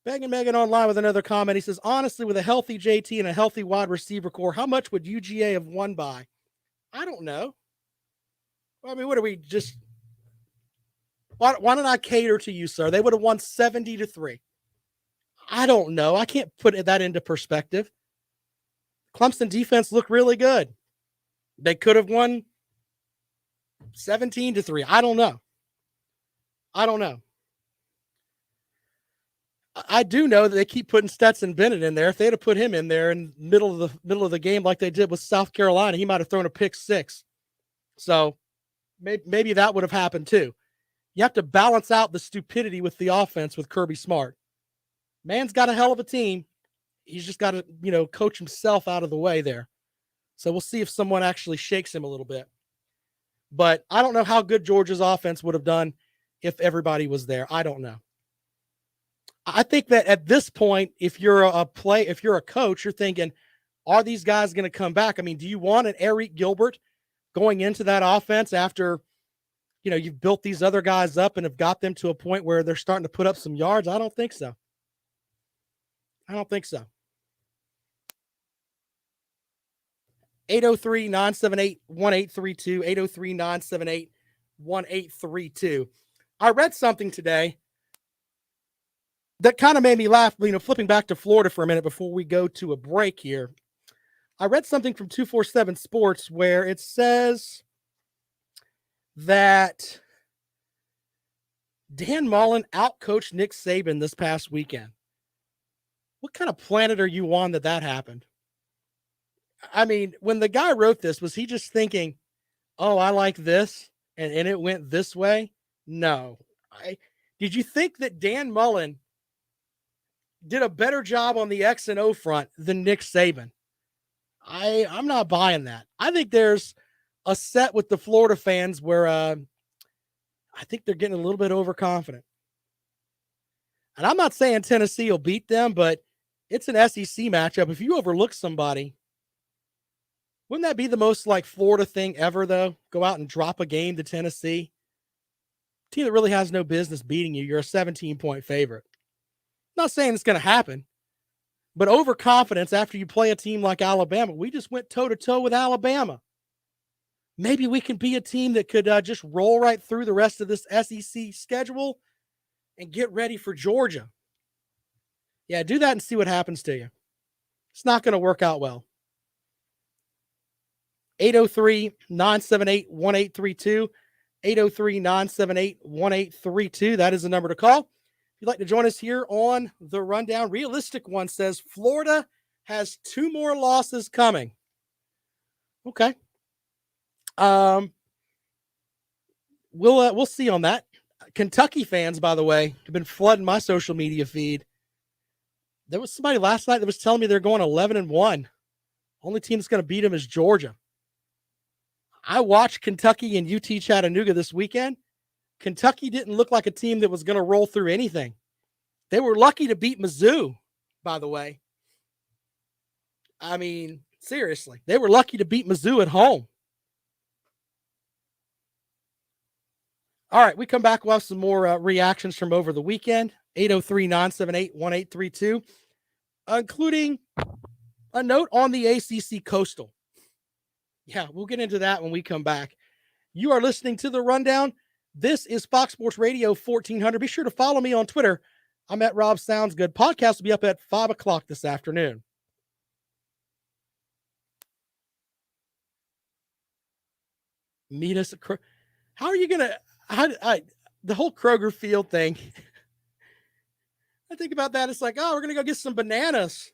[SPEAKER 2] Begging Megan online with another comment. He says, honestly, with a healthy JT and a healthy wide receiver core, how much would UGA have won by? I don't know. I mean, what are we just? Why don't I cater to you, sir? They would have won 70-3. I don't know. I can't put that into perspective. Clemson defense looked really good. They could have won 17-3. I don't know. I do know that they keep putting Stetson Bennett in there. If they'd have put him in there in middle of the game like they did with South Carolina, he might have thrown a pick 6. So maybe that would have happened too. You have to balance out the stupidity with the offense with Kirby Smart. Man's got a hell of a team. He's just got to, coach himself out of the way there. So we'll see if someone actually shakes him a little bit. But I don't know how good Georgia's offense would have done if everybody was there. I don't know. I think that at this point, if you're a coach, you're thinking, are these guys going to come back? I mean, do you want an Eric Gilbert going into that offense after, you've built these other guys up and have got them to a point where they're starting to put up some yards? I don't think so. 803-978-1832, 803-978-1832. I read something today that kind of made me laugh, flipping back to Florida for a minute before we go to a break here. I read something from 247 Sports where it says that Dan Mullen outcoached Nick Saban this past weekend. What kind of planet are you on that happened? I mean, when the guy wrote this, was he just thinking, oh, I like this, and it went this way? No. Did you think that Dan Mullen did a better job on the X and O front than Nick Saban? I'm not buying that. I think there's a set with the Florida fans where I think they're getting a little bit overconfident. And I'm not saying Tennessee will beat them, but it's an SEC matchup. If you overlook somebody, wouldn't that be the most like Florida thing ever, though? Go out and drop a game to Tennessee. Team that really has no business beating you. You're a 17-point favorite. Not saying it's going to happen, but overconfidence after you play a team like Alabama. We just went toe-to-toe with Alabama. Maybe we can be a team that could just roll right through the rest of this SEC schedule and get ready for Georgia. Yeah, do that and see what happens to you. It's not going to work out well. 803-978-1832. 803-978-1832. That is the number to call. If you'd like to join us here on the rundown, Realistic One says Florida has 2 more losses coming. Okay. We'll see on that. Kentucky fans, by the way, have been flooding my social media feed. There was somebody last night that was telling me they're going 11-1. Only team that's going to beat them is Georgia. I watched Kentucky and UT Chattanooga this weekend. Kentucky didn't look like a team that was going to roll through anything. They were lucky to beat Mizzou, by the way. I mean, seriously, they were lucky to beat Mizzou at home. All right, we come back. We'll have some more reactions from over the weekend. 803-978-1832, including a note on the ACC Coastal. Yeah, we'll get into that when we come back. You are listening to The Rundown. This is Fox Sports Radio 1400. Be sure to follow me on Twitter. I'm at Rob Sounds Good. Podcast will be up at 5 o'clock this afternoon. Meet us at how are you going to... the whole Kroger Field thing, I think about that. It's like, oh, we're going to go get some bananas.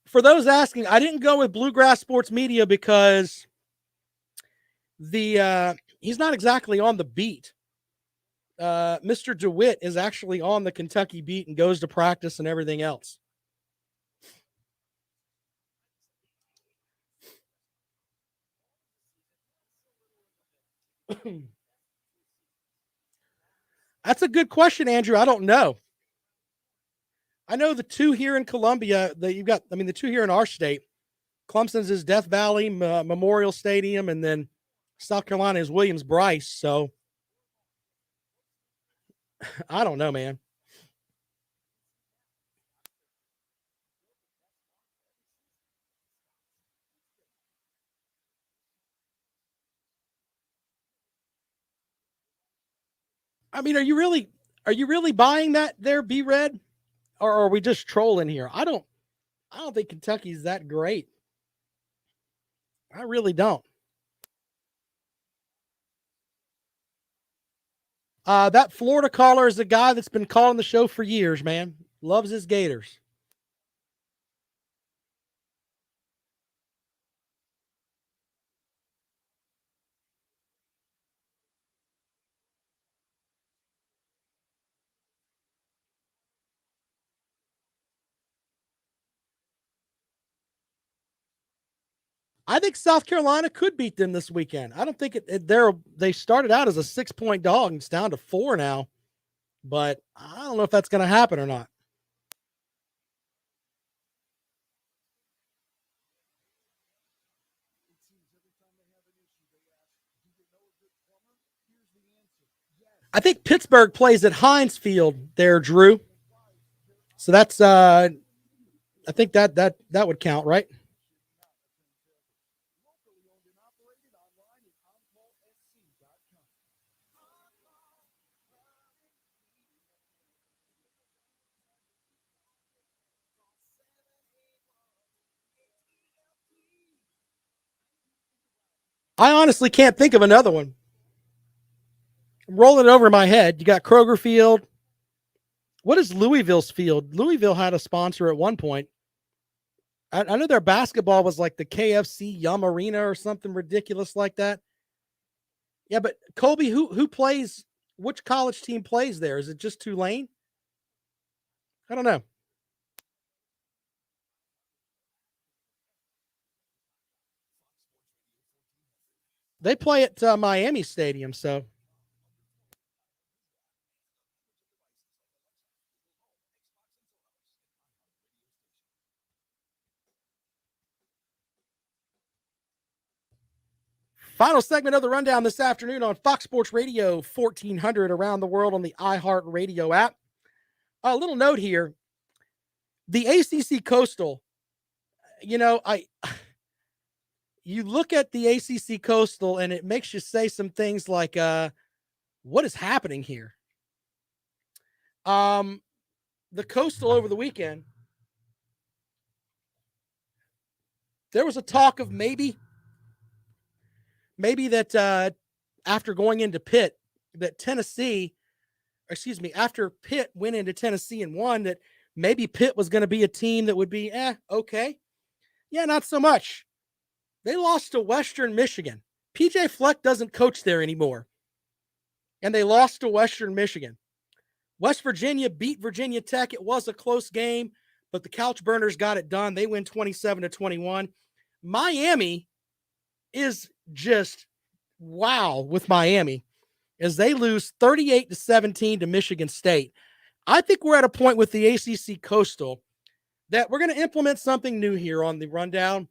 [SPEAKER 2] For those asking, I didn't go with Bluegrass Sports Media because he's not exactly on the beat. Mr. DeWitt is actually on the Kentucky beat and goes to practice and everything else. That's a good question, Andrew. I don't know. I know the 2 here in Columbia that you've got. I mean, the 2 here in our state, Clemson's is Death Valley Memorial Stadium, and then South Carolina is Williams-Brice. So I don't know, man. I mean, are you really buying that there, B-Red? Or are we just trolling here? I don't think Kentucky's that great. I really don't. That Florida caller is a guy that's been calling the show for years, man. Loves his Gators. I think South Carolina could beat them this weekend. I don't think they started out as a 6-point dog and it's down to 4 now, but I don't know if that's going to happen or not. I think Pittsburgh plays at Heinz Field there, Drew. So that's I think that would count, right? I honestly can't think of another one. I'm rolling it over my head. You got Kroger Field. What is Louisville's field? Louisville had a sponsor at one point. I know their basketball was like the KFC Yum Arena or something ridiculous like that. Yeah, but Colby, who plays? Which college team plays there? Is it just Tulane? I don't know. They play at Miami Stadium, so. Final segment of the rundown this afternoon on Fox Sports Radio 1400 around the world on the iHeartRadio app. A little note here. The ACC Coastal, you look at the ACC Coastal and it makes you say some things like, what is happening here? The Coastal over the weekend, there was a talk of maybe that after going into Pitt, that after Pitt went into Tennessee and won, that maybe Pitt was going to be a team that would be, okay. Yeah, not so much. They lost to Western Michigan. PJ Fleck doesn't coach there anymore. And they lost to Western Michigan. West Virginia beat Virginia Tech. It was a close game, but the Couch Burners got it done. They win 27-21. Miami is just wow with Miami as they lose 38-17 to Michigan State. I think we're at a point with the ACC Coastal that we're going to implement something new here on the rundown.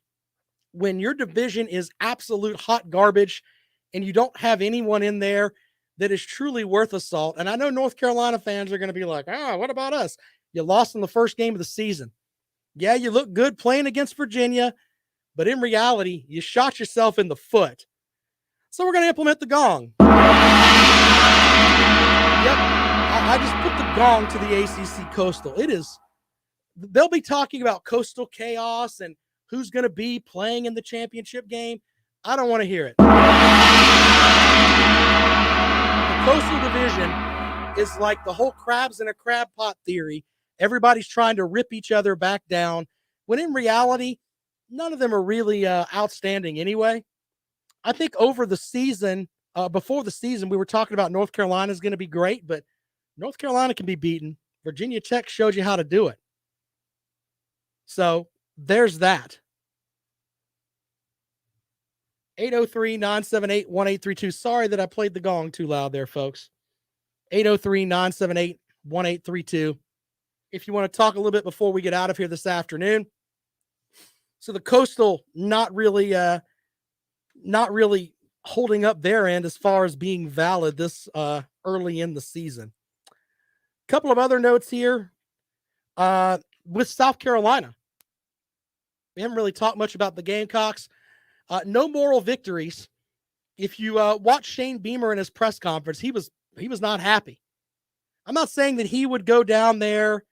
[SPEAKER 2] When your division is absolute hot garbage and you don't have anyone in there that is truly worth a salt. And I know North Carolina fans are going to be like, what about us? You lost in the first game of the season. Yeah, you look good playing against Virginia, but in reality, you shot yourself in the foot. So we're going to implement the gong. Yep. I just put the gong to the ACC Coastal. They'll be talking about coastal chaos and who's going to be playing in the championship game. I don't want to hear it. The Coastal Division is like the whole crabs in a crab pot theory. Everybody's trying to rip each other back down, when in reality, none of them are really outstanding anyway. I think over the season, before the season, we were talking about North Carolina is going to be great, but North Carolina can be beaten. Virginia Tech showed you how to do it. So there's that. 803-978-1832. Sorry that I played the gong too loud there, folks. 803-978-1832. If you want to talk a little bit before we get out of here this afternoon. So the Coastal not really holding up their end as far as being valid this early in the season. A couple of other notes here with South Carolina. We haven't really talked much about the Gamecocks. No moral victories. If you watch Shane Beamer in his press conference, he was not happy. I'm not saying that he would go down there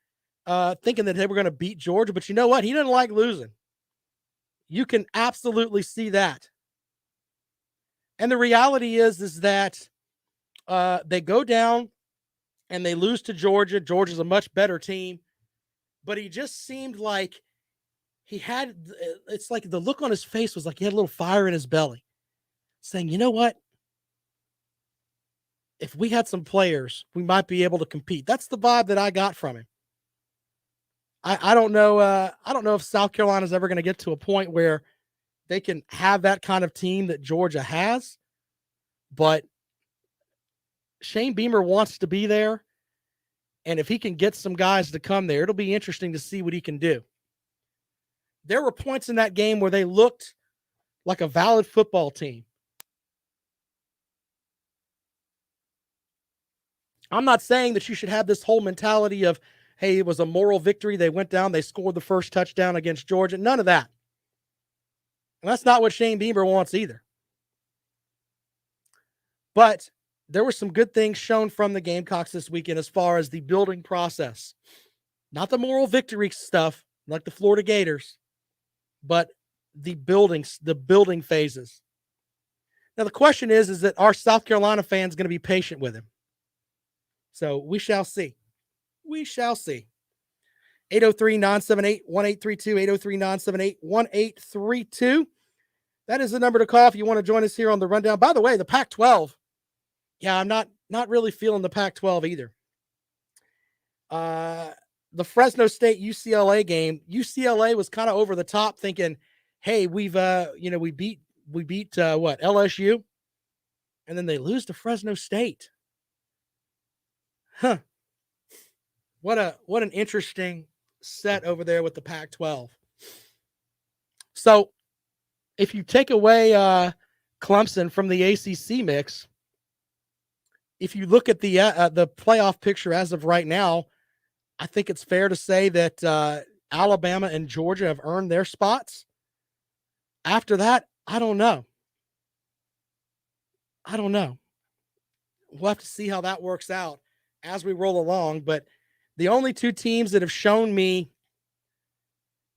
[SPEAKER 2] thinking that they were going to beat Georgia, but you know what? He didn't like losing. You can absolutely see that. And the reality is that they go down and they lose to Georgia. Georgia's a much better team, but he just seemed like it's like the look on his face was like he had a little fire in his belly saying, you know what? If we had some players, we might be able to compete. That's the vibe that I got from him. I don't know. I don't know if South Carolina is ever going to get to a point where they can have that kind of team that Georgia has, but Shane Beamer wants to be there. And if he can get some guys to come there, it'll be interesting to see what he can do. There were points in that game where they looked like a valid football team. I'm not saying that you should have this whole mentality of, hey, it was a moral victory. They went down, they scored the first touchdown against Georgia. None of that. And that's not what Shane Beamer wants either. But there were some good things shown from the Gamecocks this weekend as far as the building process. Not the moral victory stuff like the Florida Gators, but the building phases. Now, the question is that our South Carolina fans going to be patient with him? So we shall see. We shall see. 803-978-1832, 803-978-1832. That is the number to call if you want to join us here on the rundown. By the way, the Pac-12. Yeah, I'm not really feeling the Pac-12 either. The Fresno State UCLA game, UCLA was kind of over the top thinking, hey, we've we beat LSU, and then they lose to Fresno State. Huh. What an interesting set over there with the Pac-12. So if you take away Clemson from the ACC mix, if you look at the playoff picture as of right now, I think it's fair to say that Alabama and Georgia have earned their spots. After that, I don't know. We'll have to see how that works out as we roll along. But the only two teams that have shown me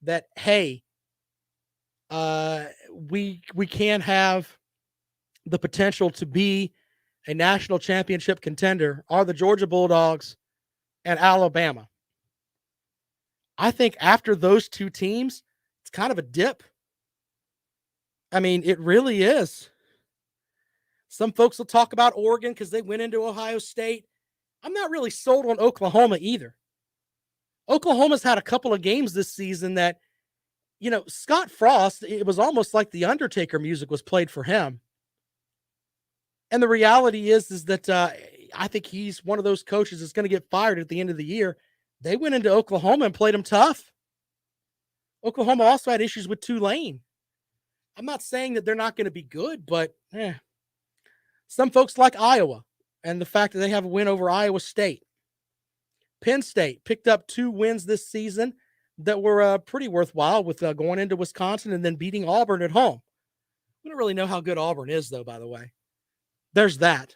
[SPEAKER 2] that, hey, we can have the potential to be a national championship contender are the Georgia Bulldogs and Alabama. I think after those two teams, it's kind of a dip. I mean, it really is. Some folks will talk about Oregon because they went into Ohio State. I'm not really sold on Oklahoma either. Oklahoma's had a couple of games this season that, Scott Frost, it was almost like the Undertaker music was played for him. And the reality is that I think he's one of those coaches that's going to get fired at the end of the year. They went into Oklahoma and played them tough. Oklahoma also had issues with Tulane. I'm not saying that they're not going to be good, but some folks like Iowa and the fact that they have a win over Iowa State. Penn State picked up 2 wins this season that were pretty worthwhile with going into Wisconsin and then beating Auburn at home. We don't really know how good Auburn is, though, by the way. There's that.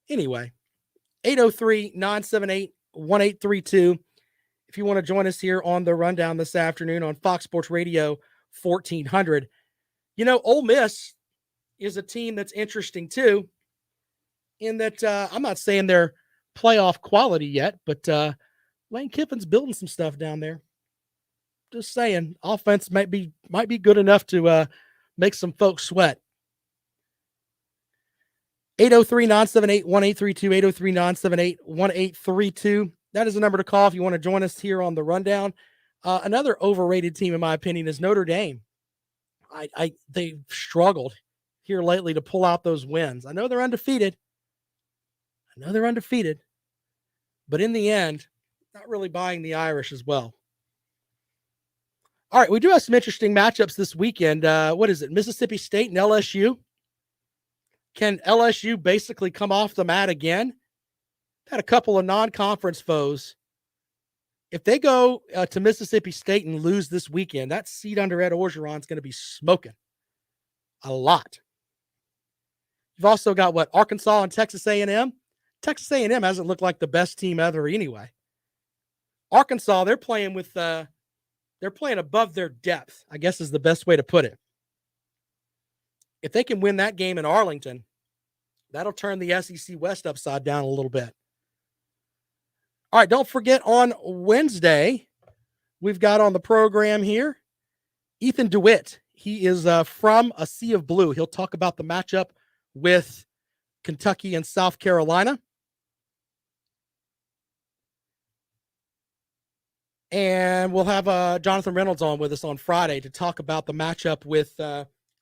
[SPEAKER 2] Anyway, 803-978-1832. If you want to join us here on the rundown this afternoon on Fox Sports Radio 1400. Ole Miss is a team that's interesting too, in that I'm not saying they're playoff quality yet, but Lane Kiffin's building some stuff down there. Just saying, offense might be good enough to make some folks sweat. 803-978-1832, 803-978-1832. That is the number to call if you want to join us here on the rundown. Another overrated team, in my opinion, is Notre Dame. They've struggled here lately to pull out those wins. I know they're undefeated. But in the end, not really buying the Irish as well. All right, we do have some interesting matchups this weekend. What is it? Mississippi State and LSU. Can LSU basically come off the mat again? Had a couple of non-conference foes. If they go to Mississippi State and lose this weekend, that seat under Ed Orgeron is going to be smoking a lot. You've also got Arkansas and Texas A&M. Texas A&M hasn't looked like the best team ever anyway. Arkansas, they're playing above their depth, I guess is the best way to put it. If they can win that game in Arlington, that'll turn the SEC West upside down a little bit. All right, don't forget on Wednesday, we've got on the program here Ethan DeWitt. He is from A Sea of Blue. He'll talk about the matchup with Kentucky and South Carolina. And we'll have Jonathan Reynolds on with us on Friday to talk about the matchup with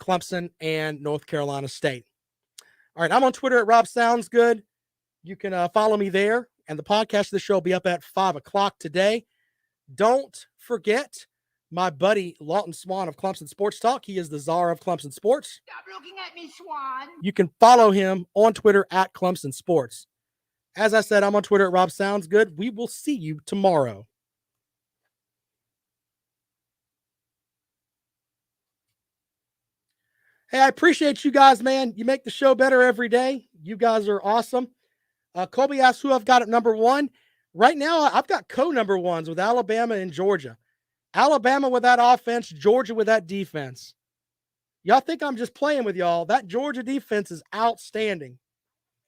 [SPEAKER 2] Clemson and North Carolina State. All right, I'm on Twitter at Rob Sounds Good. You can follow me there. And the podcast of the show will be up at 5 o'clock today. Don't forget, my buddy Lawton Swan of Clemson Sports Talk. He is the czar of Clemson Sports.
[SPEAKER 8] Stop looking at me, Swan.
[SPEAKER 2] You can follow him on Twitter at Clemson Sports. As I said, I'm on Twitter at Rob Sounds Good. We will see you tomorrow. Hey, I appreciate you guys, man. You make the show better every day. You guys are awesome. Colby asked who I've got at number one. Right now, I've got co-number ones with Alabama and Georgia. Alabama with that offense, Georgia with that defense. Y'all think I'm just playing with y'all. That Georgia defense is outstanding.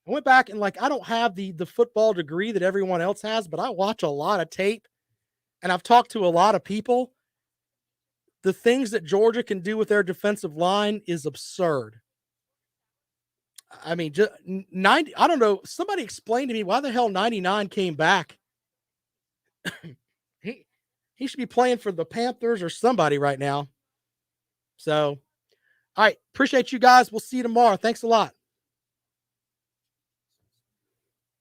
[SPEAKER 2] I went back and I don't have the football degree that everyone else has, but I watch a lot of tape and I've talked to a lot of people. The things that Georgia can do with their defensive line is absurd. I mean, just 90, I don't know. Somebody explain to me why the hell 99 came back. He should be playing for the Panthers or somebody right now. So, all right. Appreciate you guys. We'll see you tomorrow. Thanks a lot.